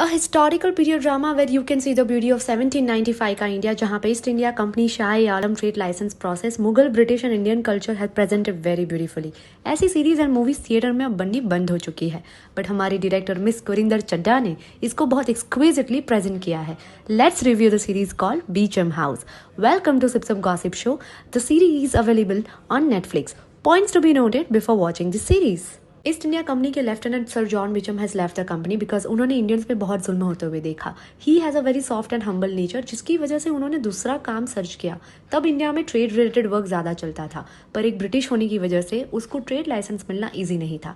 A historical period drama where you can see the beauty of 1795 का India, जहाँ पे East India company Shah Alam trade licence process Mughal British and Indian culture है presented very beautifully. ऐसी series and movies theatre में अब बननी बंद हो चुकी है, बट हमारी डायरेक्टर मिस गुरिंदर चड्ढा ने इसको बहुत एक्सक्विजिटली प्रेजेंट किया है। Let's review the series called Beecham house. Welcome to sips of gossip show. The series is available on Netflix. Points to be noted before watching this series. East India Company के lieutenant sir John Beecham has left the company because उन्होंने Indians पे बहुत जुल्म होते हुए देखा। He has a very soft and humble nature, जिसकी वजह से उन्होंने दूसरा काम सर्च किया। तब इंडिया में ट्रेड रिलेटेड वर्क ज़्यादा चलता था, पर एक ब्रिटिश होने की वजह से उसको ट्रेड लाइसेंस मिलना ईजी नहीं था।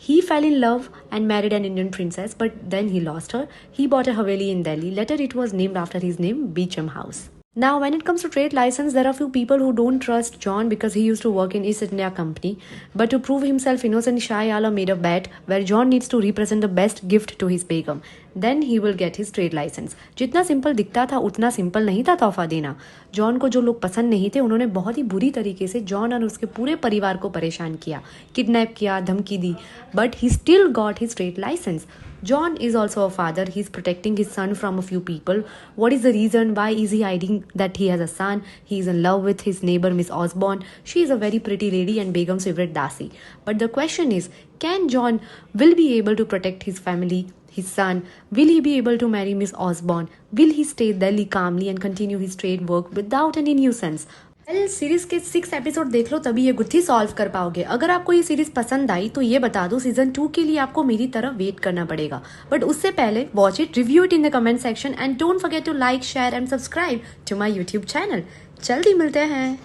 He fell in love and married an Indian princess, but then he lost her. He bought a Haveli in Delhi. Later, it was named after his name, Beecham House. Now, when it comes to trade license, there are few people who don't trust John because he used to work in East India Company. But to prove himself innocent, Shah Alam made a bet where John needs to represent the best gift to his Begum. Then he will get his trade license. जितना simple दिखता था उतना simple नहीं था तोहफा देना। John को जो लोग पसंद नहीं थे उन्होंने बहुत ही बुरी तरीके से जॉन और उसके पूरे परिवार को परेशान किया, किडनैप किया, धमकी दी, but he still got his trade licence. John is also a father. He's protecting his son from a few people. What is the reason? Why is he hiding that he has a son? He is in love with his neighbor, Miss Osborne. She is a very pretty lady and Begum's favorite Dasi. But the question is, can John will be able to protect his family, his son? Will he be able to marry Miss Osborne? Will he stay Delhi calmly and continue his trade work without any nuisance? Series के 6 episode देख लो तभी ये गुत्थी solve कर पाओगे। अगर आपको ये सीरीज पसंद आई तो ये बता दो, सीजन 2 के लिए आपको मेरी तरह वेट करना पड़ेगा। बट उससे पहले watch it, review it in the comment section and don't forget to like, share and subscribe to my YouTube channel. जल्दी मिलते हैं।